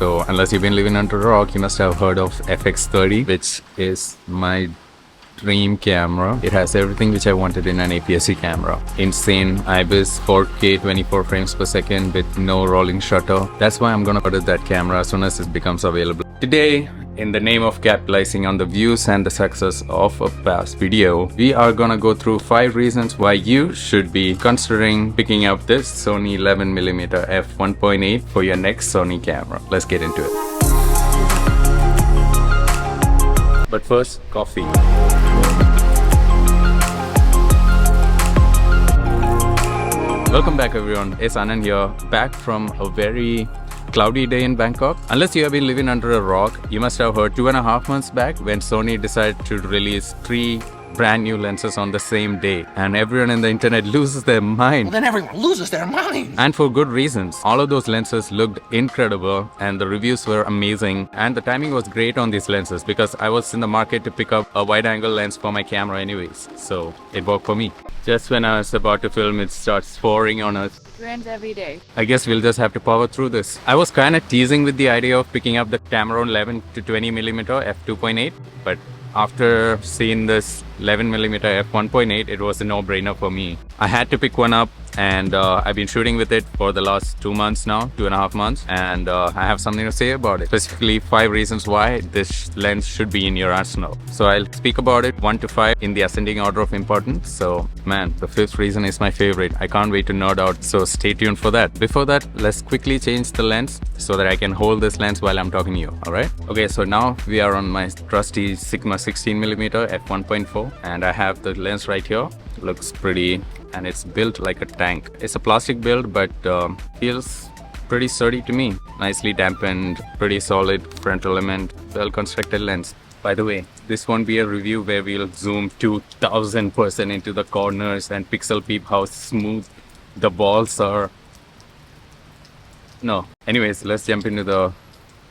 So unless you've been living under a rock, you must have heard of FX30, which is my dream camera. It has everything which I wanted in an APS-C camera. Insane IBIS 4K 24 frames per second with no rolling shutter. That's why I'm gonna order that camera as soon as it becomes available. Today, in the name of capitalizing on the views and the success of a past video, we are gonna go through 5 reasons why you should be considering picking up this Sony 11mm f1.8 for your next Sony camera. Let's get into it. But first, coffee. Welcome back everyone, it's Anand here, back from a very cloudy day in Bangkok. Unless you have been living under a rock, you must have heard 2.5 months back when Sony decided to release 3 brand new lenses on the same day, and everyone in the internet loses their mind. Well, then everyone loses their mind. And for good reasons. All of those lenses looked incredible and the reviews were amazing, and the timing was great on these lenses because I was in the market to pick up a wide angle lens for my camera anyways, so it worked for me. Just when I was about to film, it starts pouring on us. Rains every day. I guess we'll just have to power through this. I was kind of teasing with the idea of picking up the Tamron 11 to 20mm f2.8, but after seeing this 11mm f1.8, it was a no-brainer for me. I had to pick one up, and I've been shooting with it for the last 2 months now, 2.5 months, and I have something to say about it. Specifically 5 reasons why this lens should be in your arsenal. So I'll speak about it 1 to 5 in the ascending order of importance. So man, the 5th reason is my favorite. I can't wait to nerd out, so stay tuned for that. Before that, let's quickly change the lens so that I can hold this lens while I'm talking to you, alright? Okay, so now we are on my trusty Sigma 16mm f1.4, and I have the lens right here. Looks pretty, and it's built like a tank. It's a plastic build, but feels pretty sturdy to me. Nicely dampened, pretty solid front element, well constructed lens. By the way, this won't be a review where we'll zoom 2000% into the corners and pixel peep how smooth the balls are. No. Anyways, let's jump into the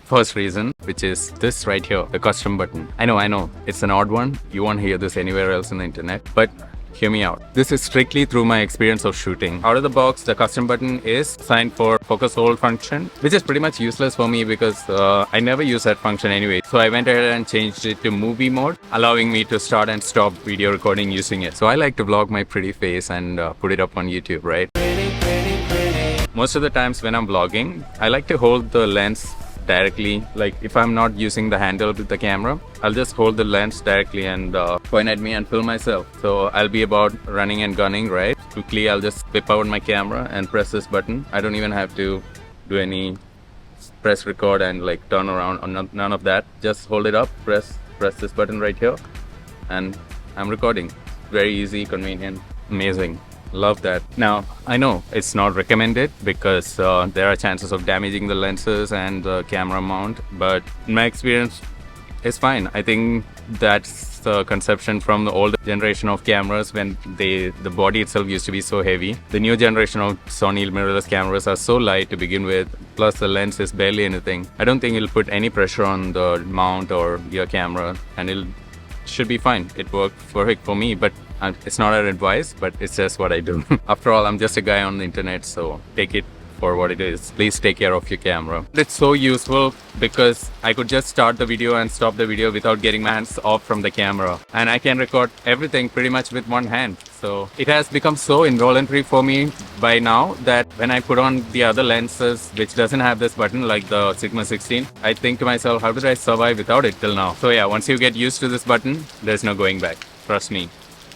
first reason, which is this right here, the custom button. I know, it's an odd one. You won't hear this anywhere else on the internet, but hear me out. This is strictly through my experience of shooting. Out of the box, the custom button is designed for focus hold function, which is pretty much useless for me because I never use that function anyway. So I went ahead and changed it to movie mode, allowing me to start and stop video recording using it. So I like to vlog my pretty face and put it up on YouTube, right? Most of the times when I'm vlogging, I like to hold the lens directly. Like if I'm not using the handle with the camera, I'll just hold the lens directly and point at me and film myself. So I'll be about running and gunning, right? Quickly I'll just whip out my camera and press this button. I don't even have to do any press record and like turn around or none of that. Just hold it up, press this button right here, and I'm recording. Very easy, convenient, amazing. Love that. Now, I know it's not recommended because there are chances of damaging the lenses and the camera mount, but in my experience, it's fine. I think that's the conception from the older generation of cameras when the body itself used to be so heavy. The new generation of Sony mirrorless cameras are so light to begin with, plus the lens is barely anything. I don't think it'll put any pressure on the mount or your camera, and it should be fine. It worked perfect for me, but it's not an advice, but it's just what I do. After all, I'm just a guy on the internet, so take it for what it is. Please take care of your camera. It's so useful because I could just start the video and stop the video without getting my hands off from the camera, and I can record everything pretty much with one hand. So it has become so involuntary for me by now that when I put on the other lenses which doesn't have this button like the Sigma 16, I think to myself, how did I survive without it till now? So yeah, once you get used to this button, there's no going back. Trust me.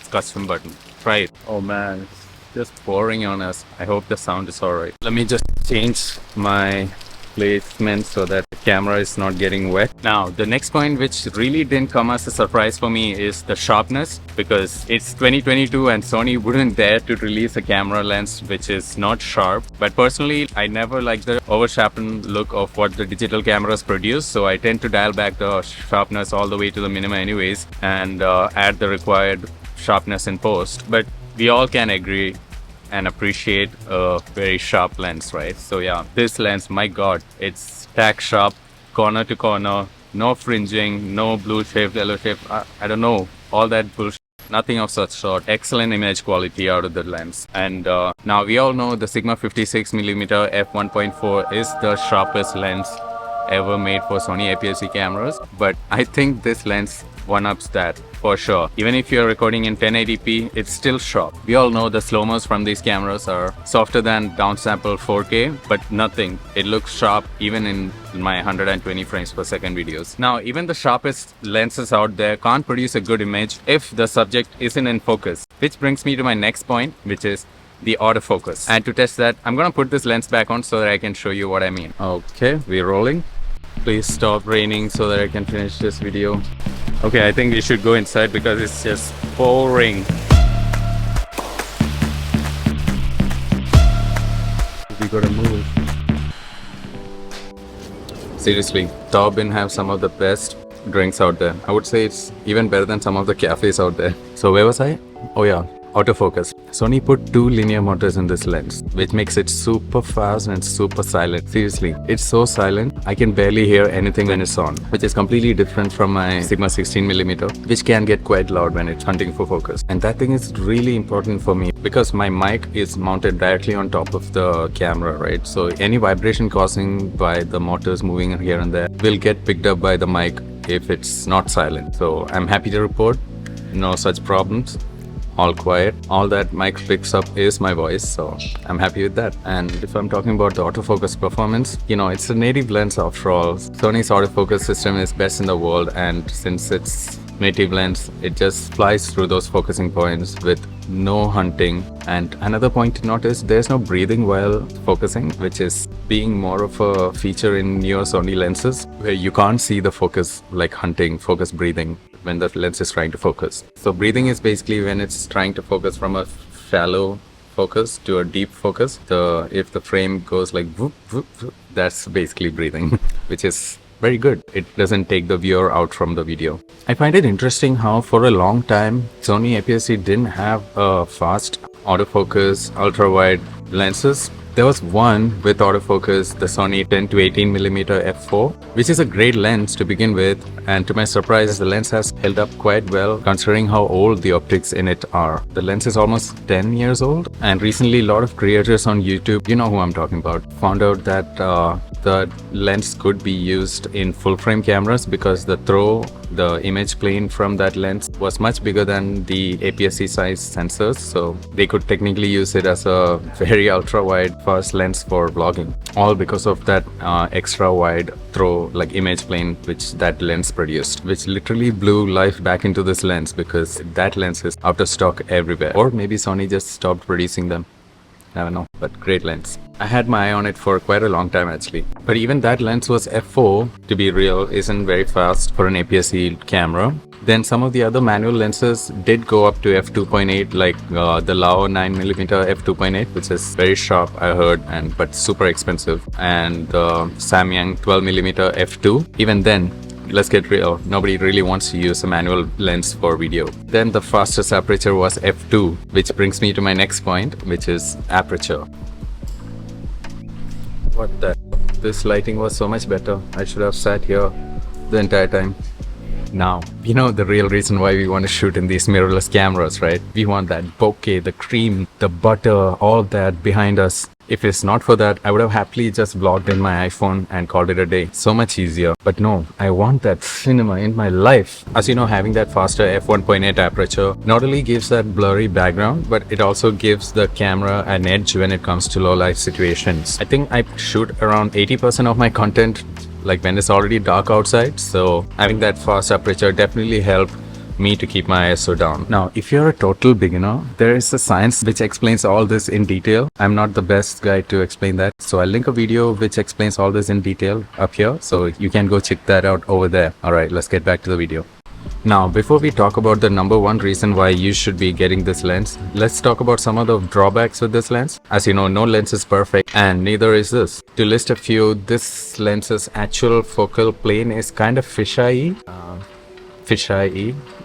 Custom button. Try it. Oh man, it's just pouring on us. I hope the sound is alright. Let me just change my placement so that the camera is not getting wet. Now, the next point which really didn't come as a surprise for me is the sharpness, because it's 2022 and Sony wouldn't dare to release a camera lens which is not sharp. But personally, I never like the over-sharpened look of what the digital cameras produce, so I tend to dial back the sharpness all the way to the minimum anyways and add the required sharpness in post. But we all can agree and appreciate a very sharp lens, right? So yeah, this lens, my god, it's tack sharp, corner to corner, no fringing, no blue shaped, yellow shaped, I don't know, all that bullshit. Nothing of such sort. Excellent image quality out of the lens. And now we all know the Sigma 56mm f1.4 is the sharpest lens ever made for Sony APS-C cameras, but I think this lens one-ups that for sure. Even if you're recording in 1080p, it's still sharp. We all know the slow-mos from these cameras are softer than downsample 4K, but nothing. It looks sharp even in my 120 frames per second videos. Now, even the sharpest lenses out there can't produce a good image if the subject isn't in focus. Which brings me to my next point, which is the autofocus. And to test that, I'm gonna put this lens back on so that I can show you what I mean. Okay, we're rolling. Please stop raining so that I can finish this video. Okay, I think we should go inside because it's just pouring. We gotta move. Seriously, Taubin have some of the best drinks out there. I would say it's even better than some of the cafes out there. So where was I? Oh yeah, autofocus. Sony put 2 linear motors in this lens, which makes it super fast and super silent. Seriously, it's so silent, I can barely hear anything when it's on, which is completely different from my Sigma 16mm, which can get quite loud when it's hunting for focus. And that thing is really important for me because my mic is mounted directly on top of the camera, right? So any vibration causing by the motors moving here and there will get picked up by the mic if it's not silent. So I'm happy to report no such problems. All quiet. All that mic picks up is my voice, so I'm happy with that. And if I'm talking about the autofocus performance, you know, it's a native lens after all. Sony's autofocus system is best in the world, and since it's native lens, it just flies through those focusing points with no hunting. And another point to notice, there's no breathing while focusing, which is being more of a feature in newer Sony lenses where you can't see the focus like hunting, focus breathing when the lens is trying to focus. So breathing is basically when it's trying to focus from a shallow focus to a deep focus. If the frame goes like whoop, whoop, whoop, that's basically breathing, which is very good. It doesn't take the viewer out from the video. I find it interesting how for a long time Sony APS-C didn't have a fast autofocus ultra-wide lenses. There was one with autofocus, the Sony 10 to 18mm f4, which is a great lens to begin with, and to my surprise, the lens has held up quite well considering how old the optics in it are. The lens is almost 10 years old, and recently a lot of creators on YouTube, you know who I'm talking about, found out that the lens could be used in full frame cameras because the image plane from that lens was much bigger than the APS-C size sensors, so they could technically use it as a very ultra wide fast lens for vlogging, all because of that extra wide image plane which that lens produced, which literally blew life back into this lens because that lens is out of stock everywhere, or maybe Sony just stopped producing them. I don't know, but great lens. I had my eye on it for quite a long time actually. But even that lens was f4, to be real, isn't very fast for an APS-C camera. Then some of the other manual lenses did go up to f2.8, like the Lao 9mm f2.8, which is very sharp, I heard, but super expensive. And the Samyang 12mm f2. Even then, let's get real, nobody really wants to use a manual lens for video. Then the fastest aperture was f2, which brings me to my next point, which is aperture. What the? This lighting was so much better. I should have sat here the entire time. Now, you know the real reason why we want to shoot in these mirrorless cameras, right? We want that bokeh, the cream, the butter, all that behind us. If it's not for that, I would have happily just vlogged in my iPhone and called it a day. So much easier. But no, I want that cinema in my life. As you know, having that faster f1.8 aperture not only gives that blurry background, but it also gives the camera an edge when it comes to low light situations. I think I shoot around 80% of my content like when it's already dark outside, so having that fast aperture definitely helped me to keep my ISO down. Now, if you're a total beginner, there is a science which explains all this in detail. I'm not the best guy to explain that, so I'll link a video which explains all this in detail up here, so you can go check that out over there. Alright, let's get back to the video. Now, before we talk about the number one reason why you should be getting this lens, let's talk about some of the drawbacks with this lens. As you know, no lens is perfect, and neither is this. To list a few, this lens's actual focal plane is kind of fisheye,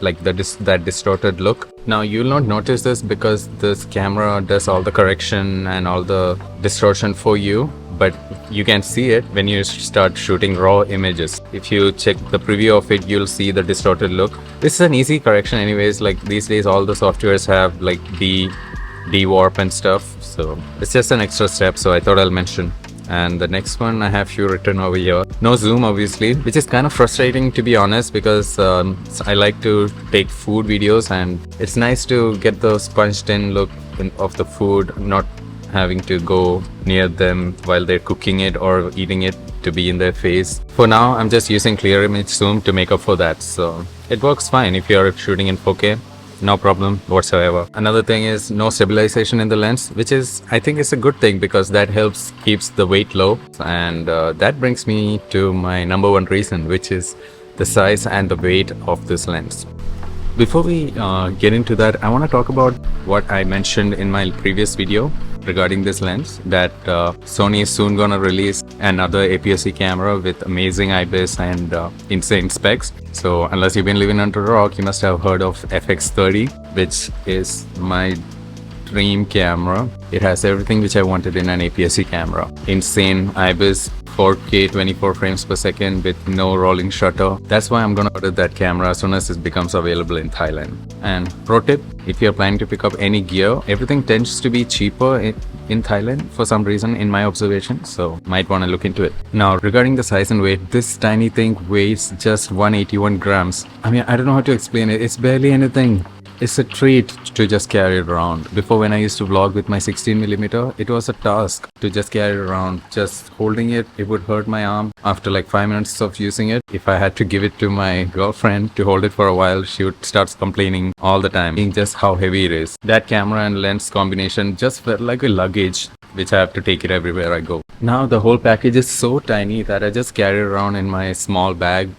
like that distorted look. Now, you'll not notice this because this camera does all the correction and all the distortion for you, but you can see it when you start shooting raw images. If you check the preview of it, you'll see the distorted look. This is an easy correction anyways, like these days all the softwares have like de-warp and stuff, so it's just an extra step, so I thought I'll mention. And the next one I have few written over here. No zoom obviously, which is kind of frustrating to be honest, because I like to take food videos and it's nice to get the punched in look of the food, not having to go near them while they're cooking it or eating it to be in their face. For now, I'm just using clear image zoom to make up for that. So it works fine if you're shooting in 4K. No problem whatsoever. Another thing is no stabilization in the lens, which is, I think, is a good thing because that helps keeps the weight low. And that brings me to my number one reason, which is the size and the weight of this lens. Before we get into that, I want to talk about what I mentioned in my previous video regarding this lens, that Sony is soon gonna release another APS-C camera with amazing IBIS and insane specs. So unless you've been living under a rock, you must have heard of FX30, which is my dream camera. It has everything which I wanted in an APS-C camera. Insane IBIS, 4K 24 frames per second with no rolling shutter. That's why I'm gonna order that camera as soon as it becomes available in Thailand. And pro tip, if you're planning to pick up any gear, everything tends to be cheaper in Thailand for some reason, in my observation, so might want to look into it. Now regarding the size and weight, this tiny thing weighs just 181 grams. I mean, I don't know how to explain it. It's barely anything. It's a treat to just carry it around. Before, when I used to vlog with my 16mm, it was a task to just carry it around. Just holding it, it would hurt my arm. After like 5 minutes of using it, if I had to give it to my girlfriend to hold it for a while, she would start complaining all the time, being just how heavy it is. That camera and lens combination just felt like a luggage, which I have to take it everywhere I go. Now the whole package is so tiny that I just carry it around in my small bag,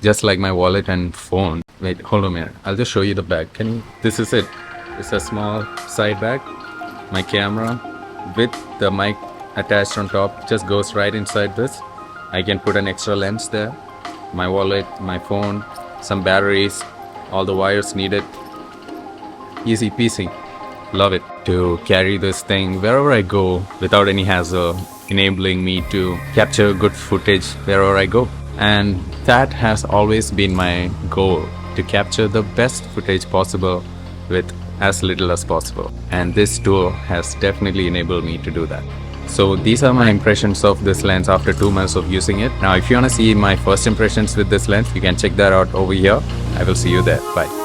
just like my wallet and phone. Wait, hold on a minute. I'll just show you the bag. This is it. It's a small side bag. My camera with the mic attached on top just goes right inside this. I can put an extra lens there. My wallet, my phone, some batteries, all the wires needed. Easy peasy. Love it. To carry this thing wherever I go without any hassle, enabling me to capture good footage wherever I go. And that has always been my goal, to capture the best footage possible with as little as possible. And this tool has definitely enabled me to do that. So these are my impressions of this lens after 2 months of using it. Now if you want to see my first impressions with this lens, you can check that out over here. I will see you there. Bye.